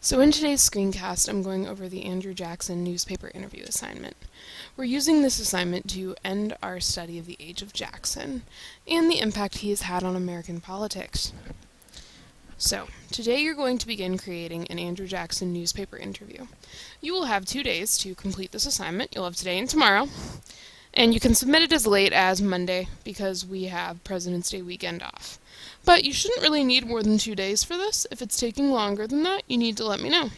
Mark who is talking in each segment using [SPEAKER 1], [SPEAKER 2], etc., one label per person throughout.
[SPEAKER 1] So in today's screencast, I'm going over the Andrew Jackson newspaper interview assignment. We're using this assignment to end our study of the age of Jackson and the impact he has had on American politics. So, today you're going to begin creating an Andrew Jackson newspaper interview. You will have 2 days to complete this assignment. You'll have today and tomorrow. And you can submit it as late as Monday because we have President's Day weekend off. But you shouldn't really need more than 2 days for this. If it's taking longer than that, you need to let me know.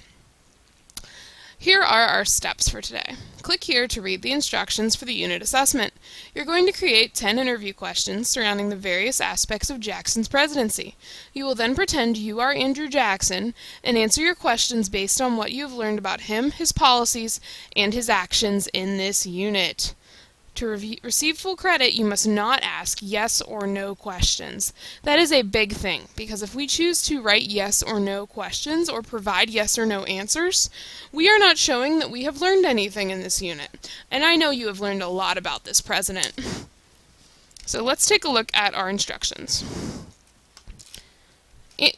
[SPEAKER 1] Here are our steps for today. Click here to read the instructions for the unit assessment. You're going to create 10 interview questions surrounding the various aspects of Jackson's presidency. You will then pretend you are Andrew Jackson and answer your questions based on what you have learned about him, his policies, and his actions in this unit. To receive full credit, you must not ask yes or no questions. That is a big thing, because if we choose to write yes or no questions or provide yes or no answers, we are not showing that we have learned anything in this unit. And I know you have learned a lot about this president. So let's take a look at our instructions.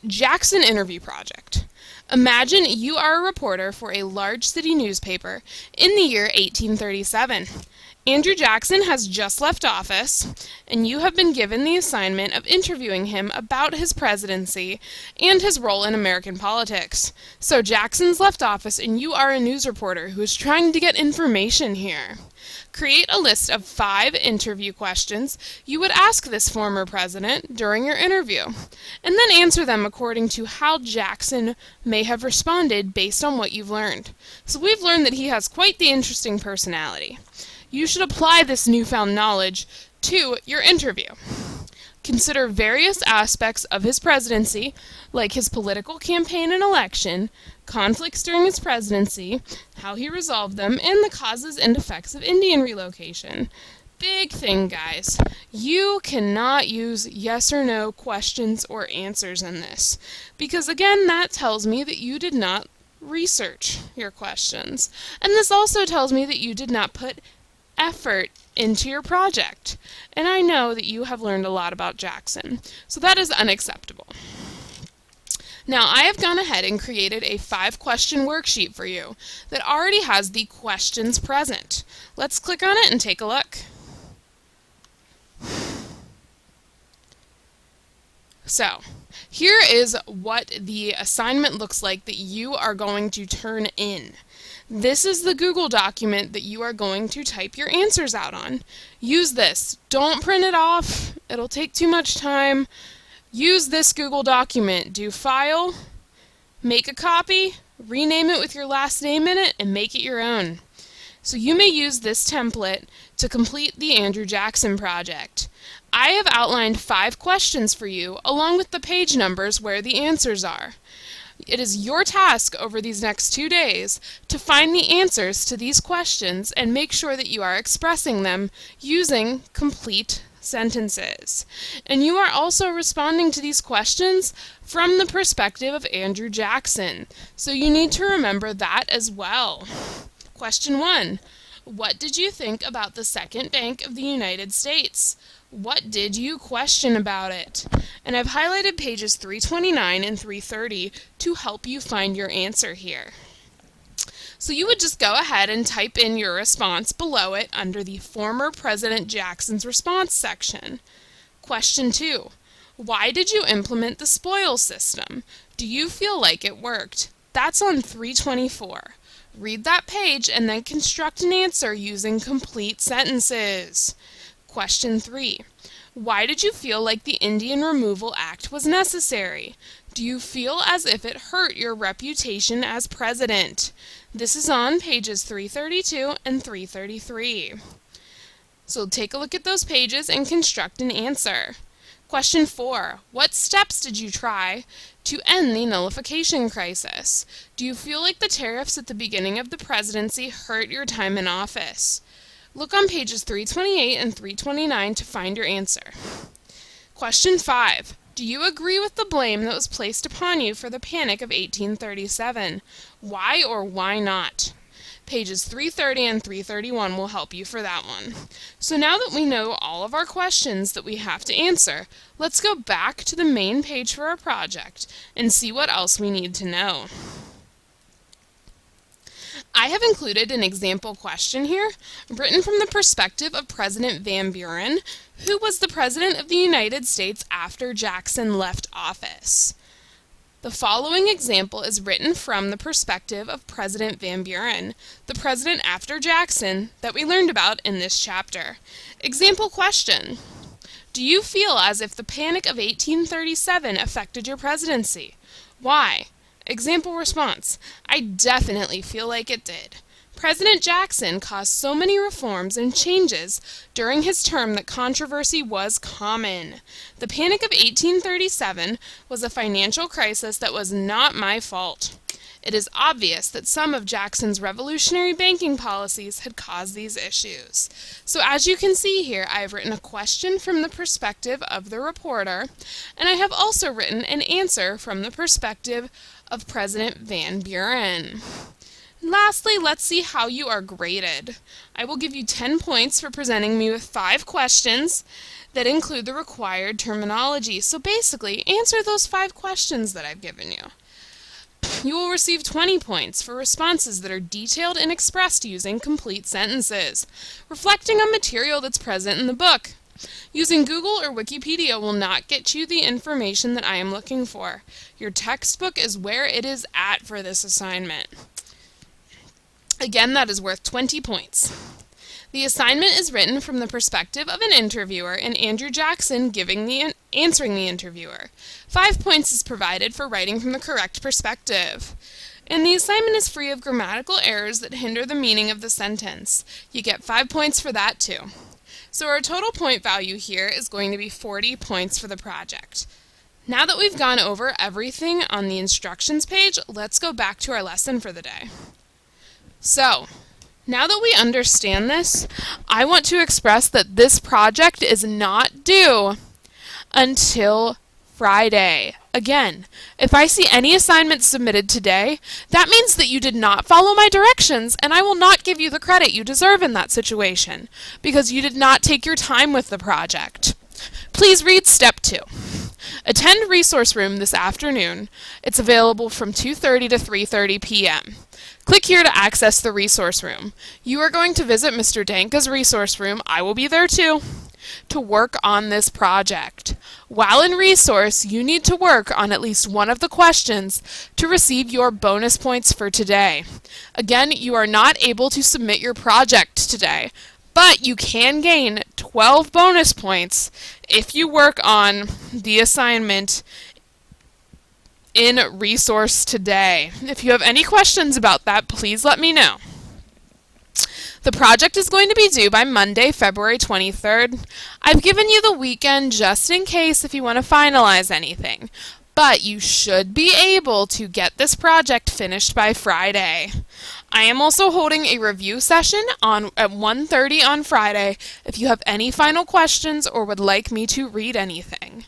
[SPEAKER 1] Jackson Interview Project. Imagine you are a reporter for a large city newspaper in the year 1837. Andrew Jackson has just left office, and you have been given the assignment of interviewing him about his presidency and his role in American politics. So Jackson's left office, and you are a news reporter who is trying to get information here. Create a list of 5 interview questions you would ask this former president during your interview, and then answer them according to how Jackson may have responded based on what you've learned. So we've learned that he has quite the interesting personality. You should apply this newfound knowledge to your interview. Consider various aspects of his presidency, like his political campaign and election, conflicts during his presidency, how he resolved them, and the causes and effects of Indian relocation. Big thing, guys. You cannot use yes or no questions or answers in this, because again, that tells me that you did not research your questions. And this also tells me that you did not put effort into your project. And I know that you have learned a lot about Jackson, so that is unacceptable. Now, I have gone ahead and created a 5-question worksheet for you that already has the questions present. Let's click on it and take a look. So, here is what the assignment looks like that you are going to turn in. This is the Google document that you are going to type your answers out on. Use this. Don't print it off. It'll take too much time. Use this Google document. Do File, make a copy, rename it with your last name in it, and make it your own. So you may use this template to complete the Andrew Jackson project. I have outlined 5 questions for you, along with the page numbers where the answers are. It is your task over these next 2 days to find the answers to these questions and make sure that you are expressing them using complete sentences. And you are also responding to these questions from the perspective of Andrew Jackson. So you need to remember that as well. Question 1. What did you think about the Second Bank of the United States? What did you question about it? And I've highlighted pages 329 and 330 to help you find your answer here. So you would just go ahead and type in your response below it under the former President Jackson's response section. Question 2. Why did you implement the spoils system? Do you feel like it worked? That's on 324. Read that page and then construct an answer using complete sentences. Question 3. Why did you feel like the Indian Removal Act was necessary? Do you feel as if it hurt your reputation as president? This is on pages 332 and 333. So take a look at those pages and construct an answer. Question 4. What steps did you try to end the nullification crisis? Do you feel like the tariffs at the beginning of the presidency hurt your time in office? Look on pages 328 and 329 to find your answer. Question 5. Do you agree with the blame that was placed upon you for the Panic of 1837? Why or why not? Pages 330 and 331 will help you for that one. So now that we know all of our questions that we have to answer, let's go back to the main page for our project and see what else we need to know. I have included an example question here, written from the perspective of President Van Buren, who was the President of the United States after Jackson left office. The following example is written from the perspective of President Van Buren, the president after Jackson that we learned about in this chapter. Example question: do you feel as if the Panic of 1837 affected your presidency? Why? Example response: I definitely feel like it did. President Jackson caused so many reforms and changes during his term that controversy was common. The Panic of 1837 was a financial crisis that was not my fault. It is obvious that some of Jackson's revolutionary banking policies had caused these issues. So as you can see here, I have written a question from the perspective of the reporter, and I have also written an answer from the perspective of President Van Buren. Lastly, let's see how you are graded. I will give you 10 points for presenting me with 5 questions that include the required terminology. So basically, answer those 5 questions that I've given you. You will receive 20 points for responses that are detailed and expressed using complete sentences, reflecting on material that's present in the book. Using Google or Wikipedia will not get you the information that I am looking for. Your textbook is where it is at for this assignment. Again, that is worth 20 points. The assignment is written from the perspective of an interviewer and Andrew Jackson answering the interviewer. 5 points is provided for writing from the correct perspective. And the assignment is free of grammatical errors that hinder the meaning of the sentence. You get 5 points for that too. So our total point value here is going to be 40 points for the project. Now that we've gone over everything on the instructions page, let's go back to our lesson for the day. So, now that we understand this, I want to express that this project is not due until Friday. Again, if I see any assignments submitted today, that means that you did not follow my directions, and I will not give you the credit you deserve in that situation, because you did not take your time with the project. Please read Step 2. Attend Resource Room this afternoon. It's available from 2:30 to 3:30 p.m. Click here to access the resource room. You are going to visit Mr. Danka's resource room, I will be there too, to work on this project. While in resource, you need to work on at least one of the questions to receive your bonus points for today. Again, you are not able to submit your project today, but you can gain 12 bonus points if you work on the assignment in resource today. If you have any questions about that, please let me know. The project is going to be due by Monday, February 23rd. I've given you the weekend just in case if you want to finalize anything, but you should be able to get this project finished by Friday. I am also holding a review session at 1:30 on Friday if you have any final questions or would like me to read anything.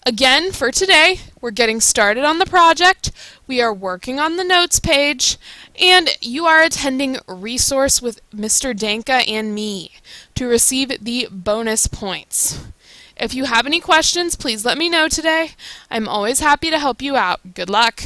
[SPEAKER 1] Again, for today, we're getting started on the project, we are working on the notes page, and you are attending Resource with Mr. Danka and me to receive the bonus points. If you have any questions, please let me know today. I'm always happy to help you out. Good luck!